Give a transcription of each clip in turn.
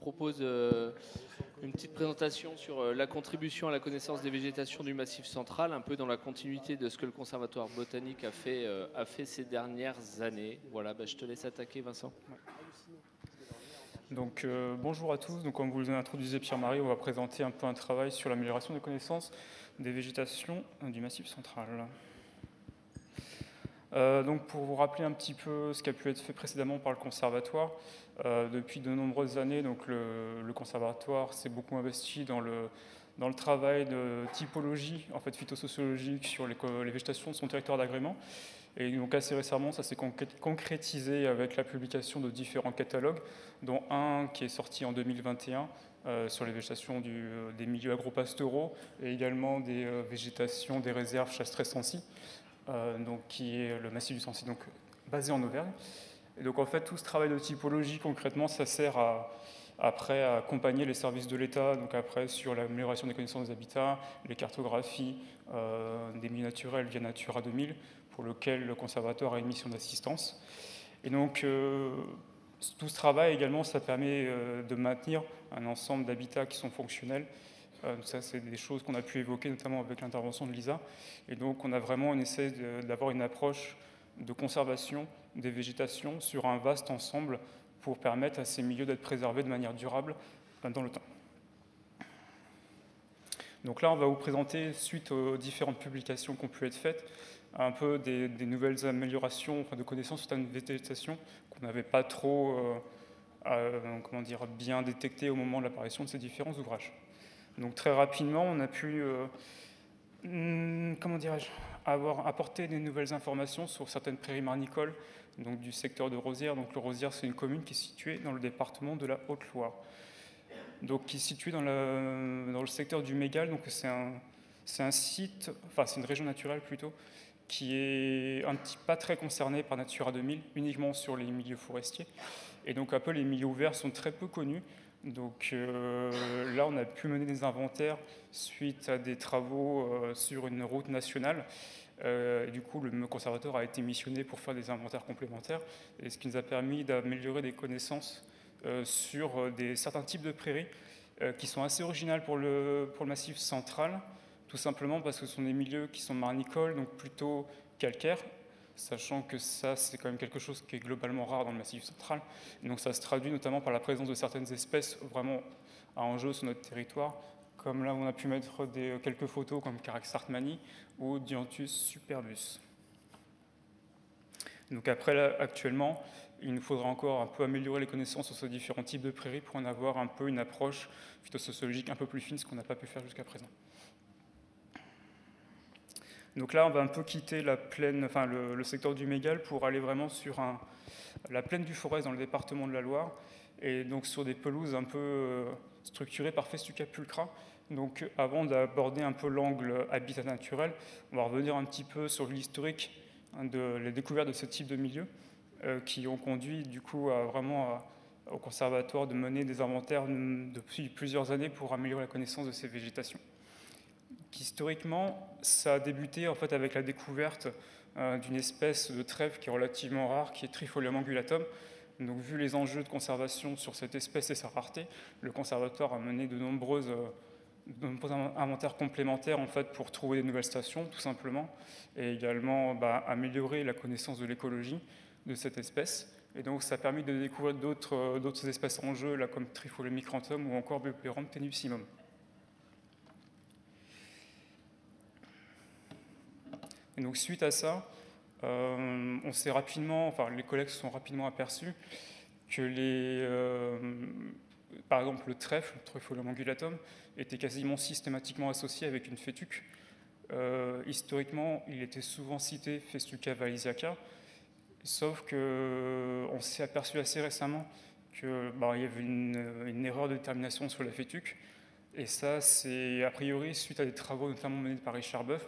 propose une petite présentation sur la contribution à la connaissance des végétations du Massif central, un peu dans la continuité de ce que le Conservatoire botanique a fait ces dernières années. Voilà, je te laisse attaquer, Vincent. Donc, bonjour à tous. Donc, comme vous l'introduisez Pierre-Marie, on va présenter un peu un travail sur l'amélioration des connaissances des végétations du Massif central. Donc, pour vous rappeler un petit peu ce qui a pu être fait précédemment par le Conservatoire, depuis de nombreuses années, donc le Conservatoire s'est beaucoup investi dans le travail de typologie en fait, phytosociologique sur les végétations de son territoire d'agrément. Et donc assez récemment, ça s'est concrétisé avec la publication de différents catalogues, dont un qui est sorti en 2021 sur les végétations des milieux agro-pastoraux et également des végétations des réserves Chastres-Sancy, donc qui est le massif du Sancy, donc basé en Auvergne. Et donc en fait, tout ce travail de typologie, concrètement, ça sert après à accompagner les services de l'État, donc après sur l'amélioration des connaissances des habitats, les cartographies des milieux naturels via Natura 2000, pour lequel le Conservatoire a une mission d'assistance. Et donc tout ce travail également, ça permet de maintenir un ensemble d'habitats qui sont fonctionnels. Ça, c'est des choses qu'on a pu évoquer, notamment avec l'intervention de Lisa. Et donc, on essaie d'avoir une approche de conservation des végétations sur un vaste ensemble pour permettre à ces milieux d'être préservés de manière durable dans le temps. Donc là, on va vous présenter, suite aux différentes publications qui ont pu être faites, un peu des nouvelles améliorations de connaissances sur certaines végétations qu'on n'avait pas trop bien détectées au moment de l'apparition de ces différents ouvrages. Donc très rapidement, on a pu avoir apporté des nouvelles informations sur certaines prairies marnicoles, donc du secteur de Rosières. Donc le Rosières, c'est une commune qui est située dans le département de la Haute-Loire, donc qui est située dans le secteur du Mégal. Donc c'est un site, enfin c'est une région naturelle plutôt, qui est pas très concernée par Natura 2000, uniquement sur les milieux forestiers. Et donc un peu les milieux ouverts sont très peu connus. Donc là, on a pu mener des inventaires suite à des travaux sur une route nationale. Du coup, le conservateur a été missionné pour faire des inventaires complémentaires, et ce qui nous a permis d'améliorer des connaissances sur certains types de prairies qui sont assez originales pour le massif central, tout simplement parce que ce sont des milieux qui sont marnicoles, donc plutôt calcaires, sachant que ça, c'est quand même quelque chose qui est globalement rare dans le Massif central. Et donc ça se traduit notamment par la présence de certaines espèces vraiment à enjeu sur notre territoire, comme là où on a pu mettre quelques photos comme Carax hartmanni ou Dianthus superbus. Donc après, là, actuellement, il nous faudra encore un peu améliorer les connaissances sur ces différents types de prairies pour en avoir un peu une approche phytosociologique un peu plus fine, ce qu'on n'a pas pu faire jusqu'à présent. Donc là, on va un peu quitter la plaine, le secteur du Mégal pour aller vraiment sur la plaine du Forez dans le département de la Loire, et donc sur des pelouses un peu structurées par Festuca pulchra. Donc avant d'aborder un peu l'angle habitat naturel, on va revenir un petit peu sur l'historique de les découvertes de ce type de milieu qui ont conduit du coup au conservatoire de mener des inventaires depuis plusieurs années pour améliorer la connaissance de ces végétations. Historiquement, ça a débuté en fait avec la découverte d'une espèce de trèfle qui est relativement rare, qui est Trifolium angulatum. Donc, vu les enjeux de conservation sur cette espèce et sa rareté, le conservatoire a mené de nombreux inventaires complémentaires en fait, pour trouver des nouvelles stations, tout simplement, et également améliorer la connaissance de l'écologie de cette espèce. Et donc, ça a permis de découvrir d'autres espèces en jeu, là, comme Trifolium micranthum ou encore Beoperum tenuissymum. Et donc suite à ça, les collègues se sont rapidement aperçus que par exemple le trèfle, le Trifolium angulatum, était quasiment systématiquement associé avec une fétuque. Historiquement, il était souvent cité Festuca valisiaca, sauf qu'on s'est aperçu assez récemment qu'il y avait une erreur de détermination sur la fétuque. Et ça, c'est a priori suite à des travaux notamment menés par Richard Boeuf.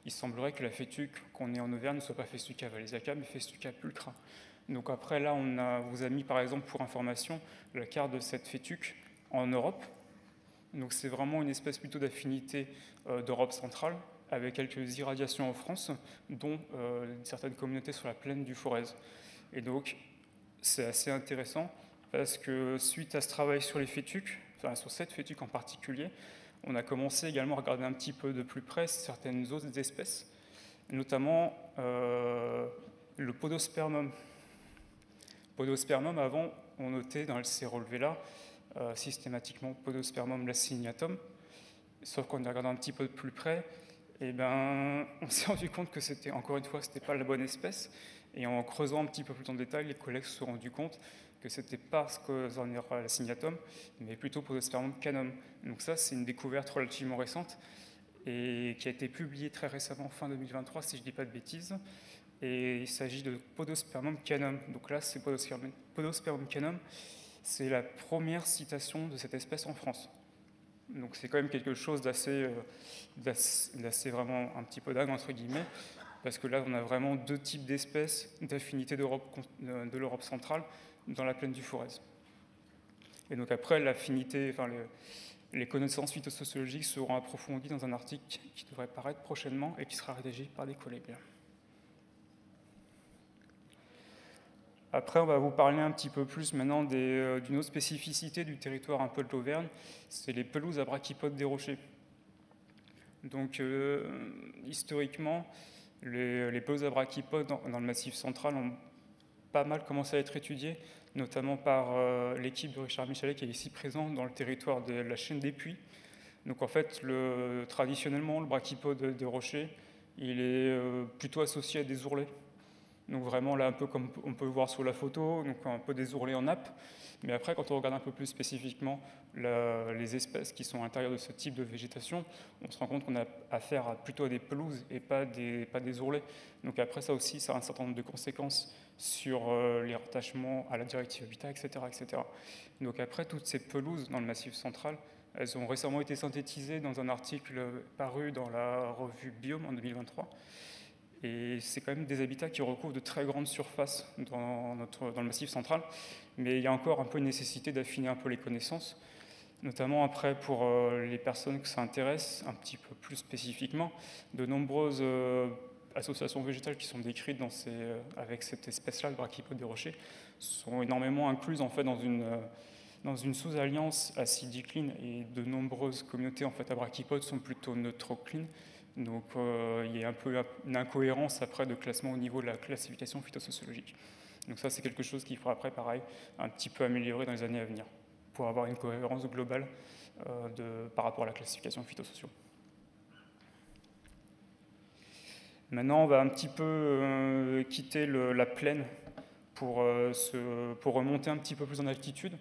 Il semblerait que la fétuque qu'on ait en Auvergne ne soit pas Festuca valisiaca, mais Festuca pulchra. Donc après, là, vous a mis par exemple pour information la carte de cette fétuque en Europe. Donc c'est vraiment une espèce plutôt d'affinité d'Europe centrale, avec quelques irradiations en France, dont certaines communautés sur la plaine du Forez. Et donc c'est assez intéressant parce que suite à ce travail sur les fétuques, enfin sur cette fétuque en particulier, on a commencé également à regarder un petit peu de plus près certaines autres espèces, notamment le Podospermum. Podospermum, avant, on notait dans ces relevés-là systématiquement Podospermum laciniatum, sauf qu'on a regardé un petit peu de plus près, et ben, on s'est rendu compte que c'était, encore une fois, c'était pas la bonne espèce, et en creusant un petit peu plus en détail, les collègues se sont rendus compte que c'était pas Scosaurniera laciniatum, mais plutôt Podospermum canum. Donc ça, c'est une découverte relativement récente, et qui a été publiée très récemment, fin 2023, si je ne dis pas de bêtises, et il s'agit de Podospermum canum. Donc là, c'est Podospermum canum, c'est la première citation de cette espèce en France. Donc c'est quand même quelque chose d'assez vraiment un petit peu dingue, entre guillemets, parce que là, on a vraiment deux types d'espèces d'affinité de l'Europe centrale dans la plaine du Forez. Et donc après, l'affinité, enfin les connaissances phytosociologiques seront approfondies dans un article qui devrait paraître prochainement et qui sera rédigé par des collègues. Après, on va vous parler un petit peu plus maintenant d'une autre spécificité du territoire un peu de l'Auvergne, c'est les pelouses à brachypodes des rochers. Donc, historiquement, les pelouses à brachypodes dans le Massif central ont pas mal commencé à être étudiées, notamment par l'équipe de Richard Michelet qui est ici présent dans le territoire de la chaîne des Puys. Donc en fait, traditionnellement, le brachypode des rochers, il est plutôt associé à des ourlets. Donc vraiment là, un peu comme on peut le voir sur la photo, donc un peu des ourlets en nappe. Mais après, quand on regarde un peu plus spécifiquement les espèces qui sont à l'intérieur de ce type de végétation, on se rend compte qu'on a affaire plutôt à des pelouses et pas des ourlets. Donc après, ça aussi, ça a un certain nombre de conséquences sur les rattachements à la directive Habitat, etc., etc. Donc après, toutes ces pelouses dans le Massif central, elles ont récemment été synthétisées dans un article paru dans la revue Biome en 2023. Et c'est quand même des habitats qui recouvrent de très grandes surfaces dans le Massif central. Mais il y a encore un peu une nécessité d'affiner un peu les connaissances, notamment après pour les personnes que ça intéresse un petit peu plus spécifiquement. De nombreuses associations végétales qui sont décrites avec cette espèce-là, le brachypode des rochers, sont énormément incluses en fait dans une sous-alliance acidicline, et de nombreuses communautés en fait à brachypodes sont plutôt neutroclines. Donc il y a un peu une incohérence après de classement au niveau de la classification phytosociologique. Donc ça, c'est quelque chose qu'il faudra après, pareil, un petit peu améliorer dans les années à venir pour avoir une cohérence globale par rapport à la classification phytosociaux. Maintenant, on va un petit peu quitter la plaine pour remonter un petit peu plus en altitude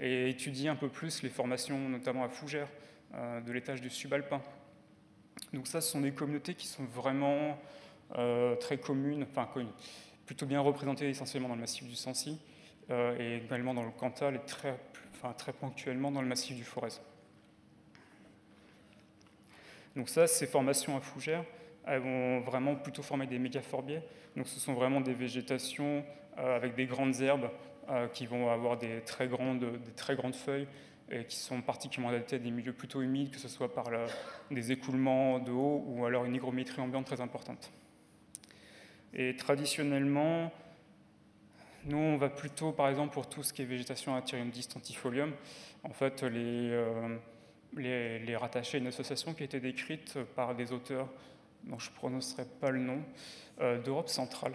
et étudier un peu plus les formations, notamment à Fougères, de l'étage du subalpin. Donc ça, ce sont des communautés qui sont vraiment très communes, plutôt bien représentées essentiellement dans le massif du Sancy, et également dans le Cantal, et très ponctuellement dans le massif du Forez. Donc ça, ces formations à Fougères, elles vont vraiment plutôt former des mégaphorbiaires. Donc ce sont vraiment des végétations avec des grandes herbes qui vont avoir des très grandes feuilles, et qui sont particulièrement adaptés à des milieux plutôt humides, que ce soit par des écoulements de eau ou alors une hygrométrie ambiante très importante. Et traditionnellement, nous, on va plutôt, par exemple, pour tout ce qui est végétation Atyrium distantifolium, en fait, les rattacher à une association qui a été décrite par des auteurs dont je ne prononcerai pas le nom, d'Europe centrale,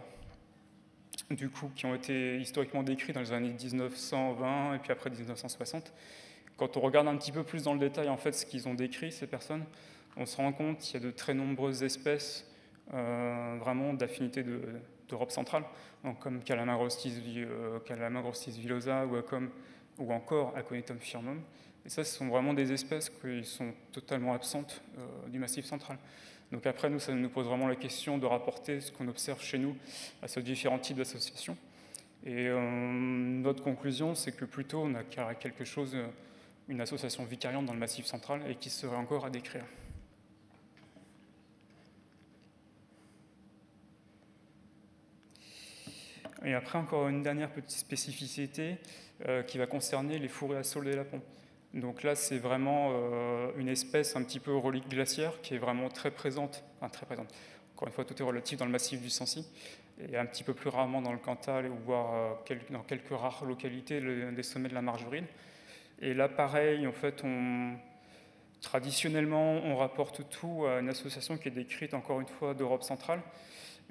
du coup, qui ont été historiquement décrits dans les années 1920 et puis après 1960. Quand on regarde un petit peu plus dans le détail en fait ce qu'ils ont décrit, ces personnes, on se rend compte qu'il y a de très nombreuses espèces vraiment d'affinité d'Europe centrale, donc comme Calamagrostis villosa ou encore Aconitum firmum. Et ça, ce sont vraiment des espèces qui sont totalement absentes du Massif central. Donc après, ça nous pose vraiment la question de rapporter ce qu'on observe chez nous à ces différents types d'associations. Et notre conclusion, c'est que plutôt on a quelque chose, une association vicariante dans le Massif central et qui serait encore à décrire. Et après, encore une dernière petite spécificité qui va concerner les fourrés à saules des lapons. Donc là, c'est vraiment une espèce un petit peu relique glaciaire qui est vraiment très présente. Encore une fois, tout est relatif dans le massif du Sancy. et un petit peu plus rarement dans le Cantal, ou voire dans quelques rares localités des sommets de la Margeride. Et là, pareil, en fait, traditionnellement, on rapporte tout à une association qui est décrite, encore une fois, d'Europe centrale.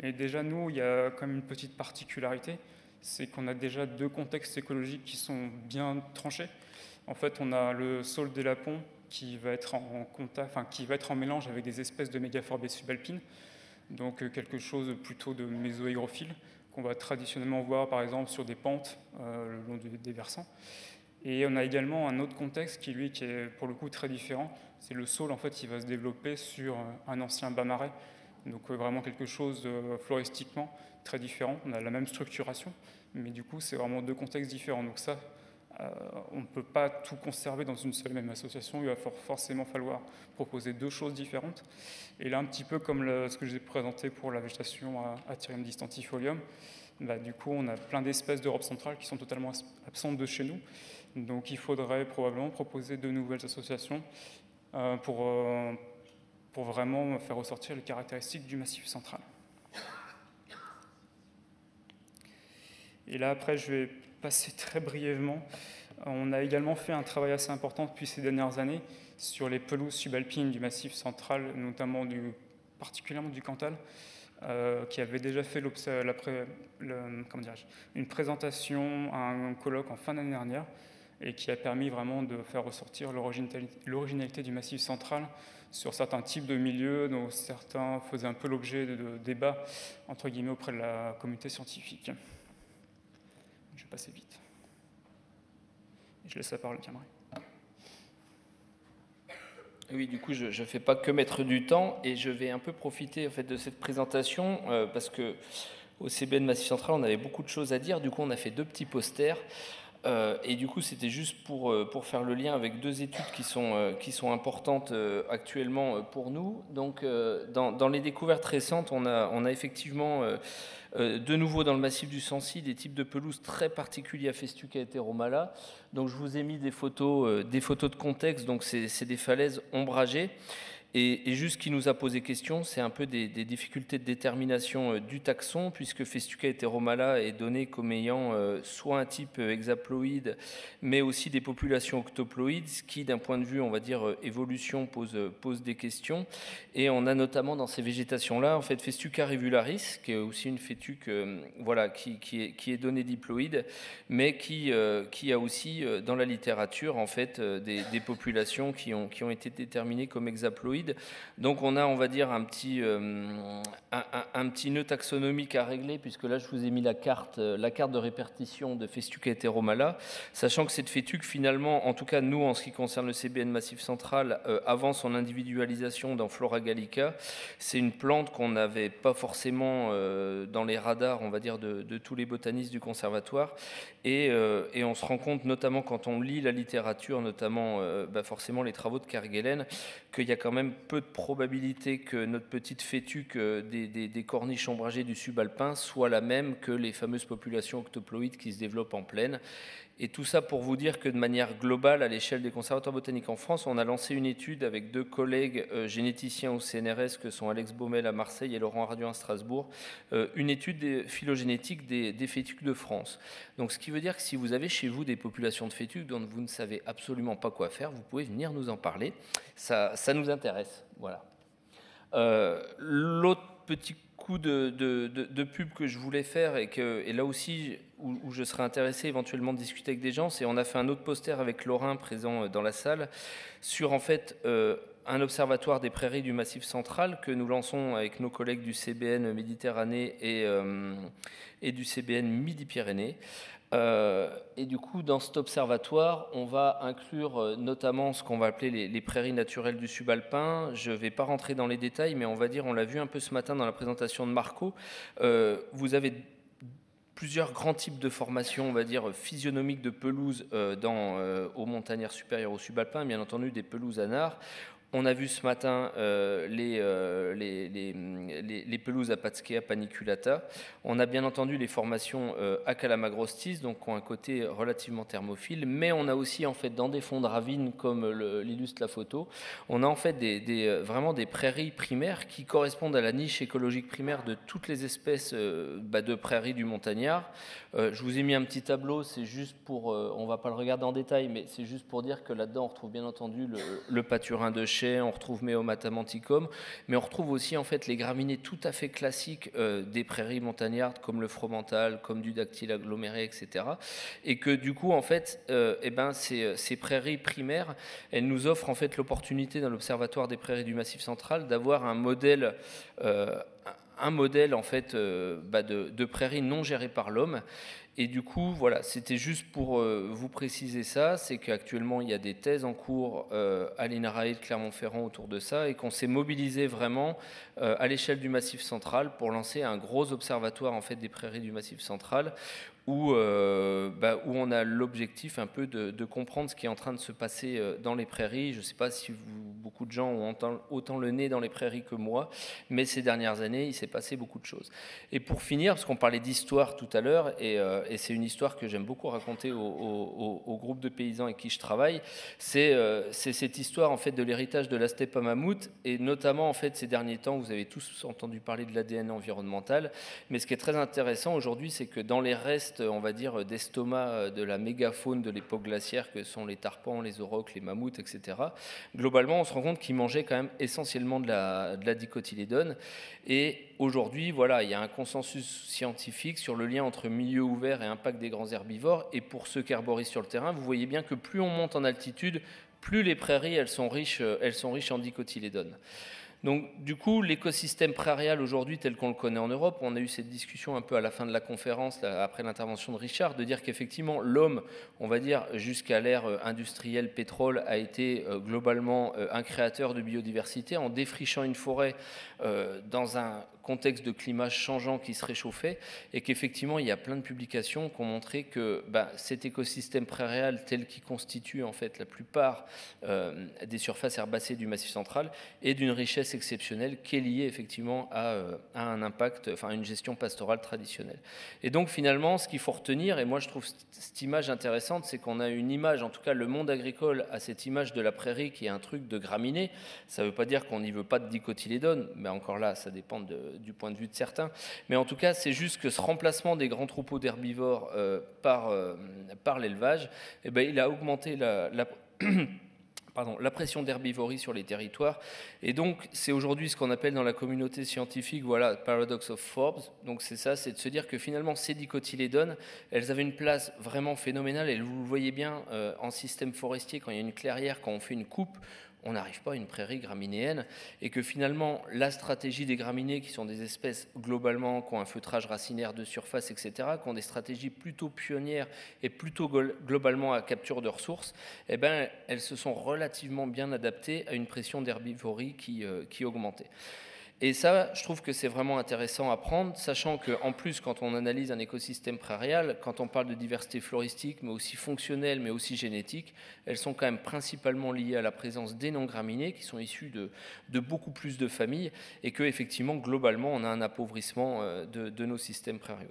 Et déjà, nous, il y a quand même une petite particularité, c'est qu'on a déjà 2 contextes écologiques qui sont bien tranchés. En fait, on a le saule des Lapons qui va être qui va être en mélange avec des espèces de mégaforbées subalpines, donc quelque chose plutôt de mésohygrophile, qu'on va traditionnellement voir par exemple sur des pentes le long des versants. Et on a également un autre contexte qui est pour le coup très différent. C'est le saule en fait qui va se développer sur un ancien bas-marais. Donc vraiment quelque chose floristiquement très différent. On a la même structuration, mais du coup c'est vraiment 2 contextes différents. Donc ça, on ne peut pas tout conserver dans une seule même association. Il va forcément falloir proposer 2 choses différentes. Et là, un petit peu comme ce que je vous ai présenté pour la végétation à Thyrium distantifolium, du coup on a plein d'espèces d'Europe centrale qui sont totalement absentes de chez nous. Donc il faudrait probablement proposer de nouvelles associations pour vraiment faire ressortir les caractéristiques du Massif central. Et là, après, je vais passer très brièvement. On a également fait un travail assez important depuis ces dernières années sur les pelouses subalpines du Massif central, notamment particulièrement du Cantal, qui avait déjà fait une présentation à un colloque en fin d'année dernière, et qui a permis vraiment de faire ressortir l'originalité du Massif central sur certains types de milieux, dont certains faisaient un peu l'objet de débats, entre guillemets, auprès de la communauté scientifique. Je vais passer vite. Et je laisse la parole à Camry. Oui, du coup, je ne fais pas que mettre du temps, et je vais un peu profiter en fait, de cette présentation, parce qu'au CBN Massif Central, on avait beaucoup de choses à dire. Du coup, on a fait 2 petits posters. Et du coup, c'était juste pour faire le lien avec 2 études qui sont importantes actuellement pour nous. Donc, dans les découvertes récentes, on a effectivement de nouveau dans le massif du Sancy des types de pelouses très particuliers à Festuca heteromala. Donc, je vous ai mis des photos de contexte. Donc, c'est des falaises ombragées. Et juste ce qui nous a posé question, c'est un peu des difficultés de détermination du taxon, puisque Festuca heteromala est donné comme ayant soit un type hexaploïde, mais aussi des populations octoploïdes, ce qui, d'un point de vue, on va dire, évolution, pose des questions. Et on a notamment dans ces végétations-là, en fait, Festuca rivularis, qui est aussi une fétuque qui est donnée diploïde, mais qui a aussi, dans la littérature, en fait, des populations qui ont été déterminées comme hexaploïdes. Donc on a, on va dire, un petit nœud taxonomique à régler, puisque là je vous ai mis la carte de répartition de Festuca heteromala, sachant que cette fétuque finalement, en tout cas nous en ce qui concerne le CBN Massif Central, avant son individualisation dans Flora Gallica, c'est une plante qu'on n'avait pas forcément dans les radars, on va dire, de tous les botanistes du conservatoire, et on se rend compte, notamment quand on lit la littérature, notamment forcément les travaux de Kerguelen, qu'il y a quand même peu de probabilité que notre petite fétuque des corniches ombragées du subalpin soit la même que les fameuses populations octoploïdes qui se développent en plaine. Et tout ça pour vous dire que de manière globale, à l'échelle des conservatoires botaniques en France, on a lancé une étude avec 2 collègues généticiens au CNRS, que sont Alex Baumel à Marseille et Laurent Arduin à Strasbourg, une étude phylogénétique des fétuques de France. Donc ce qui veut dire que si vous avez chez vous des populations de fétuques dont vous ne savez absolument pas quoi faire, vous pouvez venir nous en parler. Ça nous intéresse. Voilà. L'autre petit coup de pub que je voulais faire, et là aussi où je serais intéressé éventuellement de discuter avec des gens, c'est on a fait un autre poster avec Laurent présent dans la salle sur en fait un observatoire des prairies du Massif central que nous lançons avec nos collègues du CBN Méditerranée et du CBN Midi-Pyrénées. Et du coup, dans cet observatoire, on va inclure notamment ce qu'on va appeler les prairies naturelles du subalpin. Je ne vais pas rentrer dans les détails, mais on va dire, on l'a vu un peu ce matin dans la présentation de Marco, vous avez plusieurs grands types de formations, on va dire, physionomiques de pelouses aux montagnards supérieures au subalpin, bien entendu des pelouses anars. On a vu ce matin les pelouses Apatzkea paniculata. On a bien entendu les formations Acalamagrostis, donc qui ont un côté relativement thermophile, mais on a aussi en fait dans des fonds de ravines, comme l'illustre la photo, on a en fait vraiment des prairies primaires qui correspondent à la niche écologique primaire de toutes les espèces de prairies du montagnard. Je vous ai mis un petit tableau, c'est juste pour, on ne va pas le regarder en détail, mais c'est juste pour dire que là-dedans on retrouve bien entendu le paturin de chais, on retrouve Meomata manticum, mais on retrouve aussi en fait les graminées tout à fait classiques des prairies montagnardes, comme le fromental, comme du dactyle aggloméré, etc. Et que du coup en fait, ces prairies primaires, elles nous offrent en fait l'opportunité dans l'Observatoire des prairies du Massif central d'avoir un modèle en fait de prairies non gérées par l'homme. Et du coup, voilà, c'était juste pour vous préciser ça, c'est qu'actuellement il y a des thèses en cours à l'INRAE de Clermont-Ferrand autour de ça, et qu'on s'est mobilisé vraiment à l'échelle du Massif central pour lancer un gros observatoire en fait des prairies du Massif central, où on a l'objectif un peu de comprendre ce qui est en train de se passer dans les prairies. Je ne sais pas si beaucoup de gens ont autant le nez dans les prairies que moi, mais ces dernières années, il s'est passé beaucoup de choses. Et pour finir, parce qu'on parlait d'histoire tout à l'heure, et c'est une histoire que j'aime beaucoup raconter au groupe de paysans avec qui je travaille, c'est cette histoire en fait de l'héritage de la steppe à mammouth, et notamment en fait ces derniers temps, vous avez tous entendu parler de l'ADN environnemental, mais ce qui est très intéressant aujourd'hui, c'est que dans les restes, on va dire, d'estomac de la mégafaune de l'époque glaciaire, que sont les tarpans, les aurochs, les mammouths, etc., globalement, on se rend compte qu'ils mangeaient quand même essentiellement de la dicotylédone. Et aujourd'hui, voilà, il y a un consensus scientifique sur le lien entre milieu ouvert et impact des grands herbivores. Et pour ceux qui arborisent sur le terrain, vous voyez bien que plus on monte en altitude, plus les prairies elles sont riches en dicotylédone. Donc du coup, l'écosystème prairial aujourd'hui tel qu'on le connaît en Europe, on a eu cette discussion un peu à la fin de la conférence, après l'intervention de Richard, de dire qu'effectivement l'homme, on va dire jusqu'à l'ère industrielle pétrole, a été globalement un créateur de biodiversité en défrichant une forêt dans un contexte de climat changeant qui se réchauffait, et qu'effectivement il y a plein de publications qui ont montré que cet écosystème prairial tel qu'il constitue en fait la plupart des surfaces herbacées du Massif central est d'une richesse exceptionnelle qui est liée effectivement à un impact, enfin à une gestion pastorale traditionnelle. Et donc finalement ce qu'il faut retenir, et moi je trouve cette image intéressante, c'est qu'on a une image, en tout cas le monde agricole a cette image de la prairie qui est un truc de graminées. Ça ne veut pas dire qu'on n'y veut pas de dicotylédone, mais encore là ça dépend du point de vue de certains, mais en tout cas c'est juste que ce remplacement des grands troupeaux d'herbivores par l'élevage, il a augmenté la pression d'herbivorie sur les territoires, et donc c'est aujourd'hui ce qu'on appelle dans la communauté scientifique, voilà, paradox of Forbes. Donc c'est ça, c'est de se dire que finalement ces dicotylédones, elles avaient une place vraiment phénoménale, et vous le voyez bien en système forestier, quand il y a une clairière, quand on fait une coupe, on n'arrive pas à une prairie graminéenne, et que finalement la stratégie des graminées, qui sont des espèces globalement qui ont un feutrage racinaire de surface, etc., qui ont des stratégies plutôt pionnières et plutôt globalement à capture de ressources, elles se sont relativement bien adaptées à une pression d'herbivorie qui augmentait. Et ça, je trouve que c'est vraiment intéressant à prendre, sachant qu'en plus, quand on analyse un écosystème prairial, quand on parle de diversité floristique, mais aussi fonctionnelle, mais aussi génétique, elles sont quand même principalement liées à la présence des non-graminées, qui sont issus de beaucoup plus de familles, et qu'effectivement, globalement, on a un appauvrissement de nos systèmes prairiaux.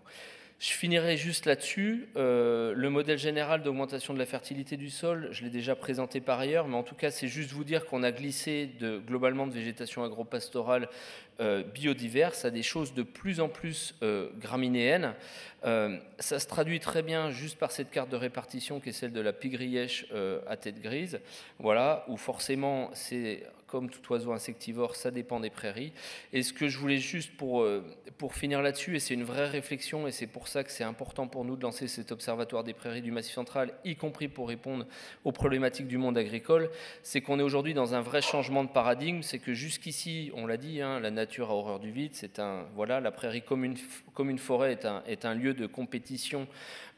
Je finirai juste là-dessus. Le modèle général d'augmentation de la fertilité du sol, je l'ai déjà présenté par ailleurs, mais en tout cas, c'est juste vous dire qu'on a glissé globalement de végétation agropastorale biodiverse à des choses de plus en plus graminéennes. Ça se traduit très bien juste par cette carte de répartition qui est celle de la pigrièche à tête grise, voilà, où forcément c'est comme tout oiseau insectivore, ça dépend des prairies. Et ce que je voulais juste pour finir là-dessus, et c'est une vraie réflexion, et c'est pour ça que c'est important pour nous de lancer cet observatoire des prairies du Massif central, y compris pour répondre aux problématiques du monde agricole, c'est qu'on est aujourd'hui dans un vrai changement de paradigme. C'est que jusqu'ici, on l'a dit, la nature a horreur du vide, la prairie comme une forêt est un lieu de compétition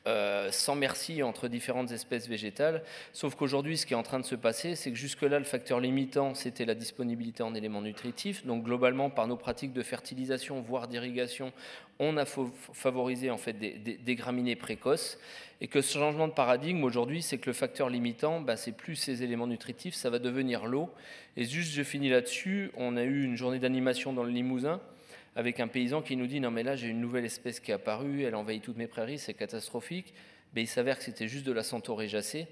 sans merci entre différentes espèces végétales. Sauf qu'aujourd'hui, ce qui est en train de se passer, c'est que jusque-là, le facteur limitant, c'était la disponibilité en éléments nutritifs. Donc globalement, par nos pratiques de fertilisation, voire d'irrigation, on a favorisé en fait des graminées précoces. Et que ce changement de paradigme aujourd'hui, c'est que le facteur limitant, c'est plus ces éléments nutritifs, ça va devenir l'eau. Et juste, je finis là-dessus, on a eu une journée d'animation dans le Limousin, avec un paysan qui nous dit « Non mais là j'ai une nouvelle espèce qui est apparue, elle envahit toutes mes prairies, c'est catastrophique ». Mais il s'avère que c'était juste de la Centaurégacée.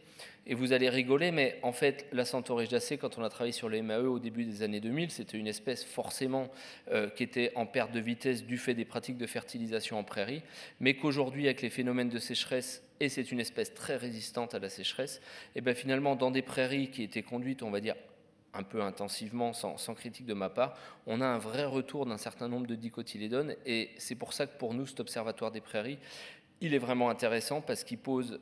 Et vous allez rigoler, mais en fait, la Centaurégacée, quand on a travaillé sur les MAE au début des années 2000, c'était une espèce forcément qui était en perte de vitesse du fait des pratiques de fertilisation en prairie, mais qu'aujourd'hui, avec les phénomènes de sécheresse, et c'est une espèce très résistante à la sécheresse, et bien finalement, dans des prairies qui étaient conduites, on va dire, un peu intensivement, sans critique de ma part, on a un vrai retour d'un certain nombre de dicotylédones, et c'est pour ça que pour nous, cet observatoire des prairies, il est vraiment intéressant parce qu'il pose,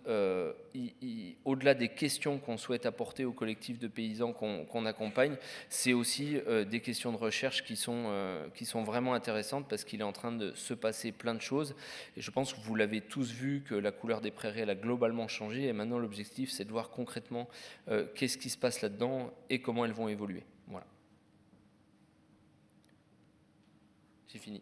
au-delà des questions qu'on souhaite apporter au collectif de paysans qu'on accompagne, c'est aussi des questions de recherche qui sont vraiment intéressantes parce qu'il est en train de se passer plein de choses. Et je pense que vous l'avez tous vu que la couleur des prairies, elle a globalement changé. Et maintenant, l'objectif, c'est de voir concrètement qu'est-ce qui se passe là-dedans et comment elles vont évoluer. Voilà. J'ai fini.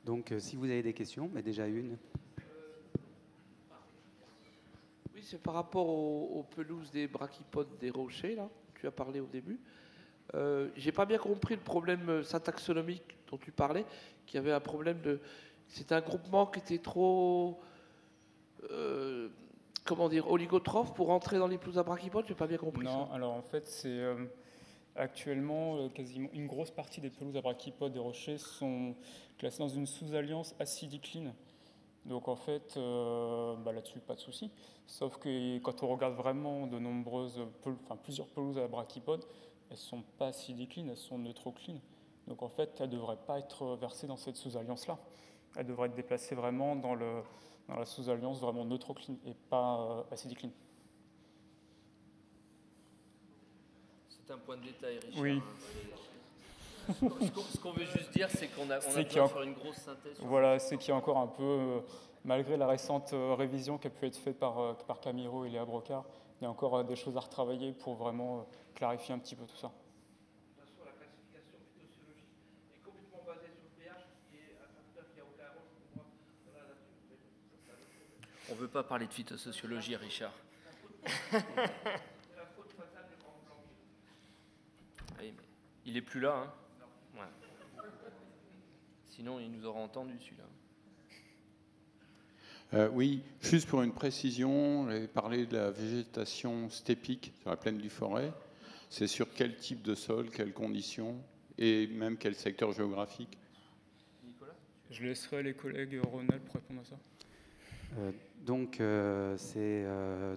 Donc, si vous avez des questions, mais déjà une. Oui, c'est par rapport aux pelouses des brachypodes des rochers, là, tu as parlé au début. J'ai pas bien compris le problème syntaxonomique dont tu parlais, qu'il y avait un problème de... C'est un groupement qui était trop... comment dire, oligotrophe pour entrer dans les pelouses à brachypodes. J'ai pas bien compris Non, ça. alors en fait, c'est... Actuellement, quasiment une grosse partie des pelouses à brachypodes des rochers sont classées dans une sous-alliance acidicline. Donc en fait, là-dessus, pas de souci. Sauf que quand on regarde vraiment de nombreuses, plusieurs pelouses à brachypodes, elles ne sont pas acidiclines, elles sont neutroclines. Donc en fait, elles ne devraient pas être versées dans cette sous-alliance-là. Elles devraient être déplacées vraiment dans la sous-alliance vraiment neutrocline et pas acidicline. C'est un point de détail, Richard. Oui. Ce qu'on veut juste dire, c'est qu'on a besoin de faire une grosse synthèse. Voilà, c'est qu'il y a encore un peu, malgré la récente révision qui a pu être faite par Camiro et Léa Brocard, il y a encore des choses à retravailler pour vraiment clarifier un petit peu tout ça. De toute façon, la classification phytosociologique est complètement basée sur le pH, qui est un facteur qui a aucun rôle pour moi dans la nature. On ne veut pas parler de phytosociologie, Richard. Oui, mais il n'est plus là, hein. Ouais. Sinon, il nous aura entendu, celui-là. Oui, juste pour une précision, j'avais parlé de la végétation stépique sur la plaine du Forêt. C'est sur quel type de sol, quelles conditions et même quel secteur géographique? Nicolas ? Je laisserai les collègues Ronald pour répondre à ça. C'est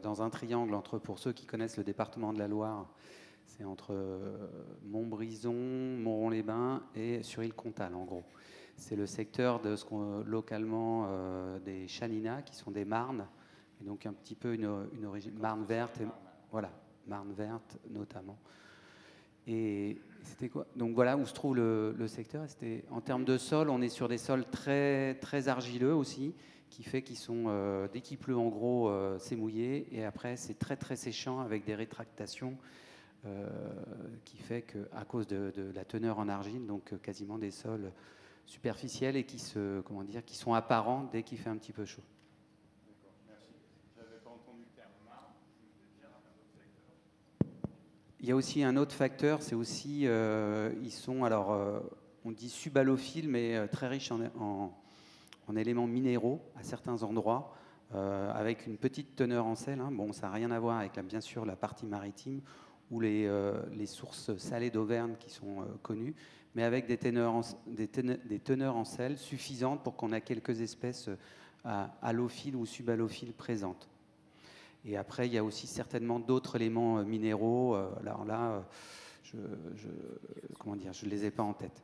dans un triangle entre, pour ceux qui connaissent le département de la Loire, c'est entre Montbrison, Montron-les-Bains et Sur-Île-Comtal, en gros. C'est le secteur de ce qu'on localement des chaninas, qui sont des marnes, et donc un petit peu une origine marne verte, voilà, marne verte notamment. Et c'était quoi? Donc voilà où se trouve le secteur. C'était, en termes de sol, on est sur des sols très, très argileux aussi, qui fait qu'ils sont, dès qu'il pleut en gros, c'est mouillé, et après c'est très très séchant avec des rétractations, qui fait qu'à cause de la teneur en argile, donc quasiment des sols superficiels et qui sont apparents dès qu'il fait un petit peu chaud. D'accord, merci. J'avais pas entendu le terme marne. Il y a aussi un autre facteur, c'est aussi, ils sont, on dit subalophiles, mais très riches en éléments minéraux à certains endroits, avec une petite teneur en sel. Hein. Bon, ça n'a rien à voir avec, bien sûr, la partie maritime ou les sources salées d'Auvergne qui sont connues, mais avec des teneurs en sel suffisantes pour qu'on ait quelques espèces halophiles ou subalophiles présentes. Et après, il y a aussi certainement d'autres éléments minéraux. Alors là, je ne les ai pas en tête.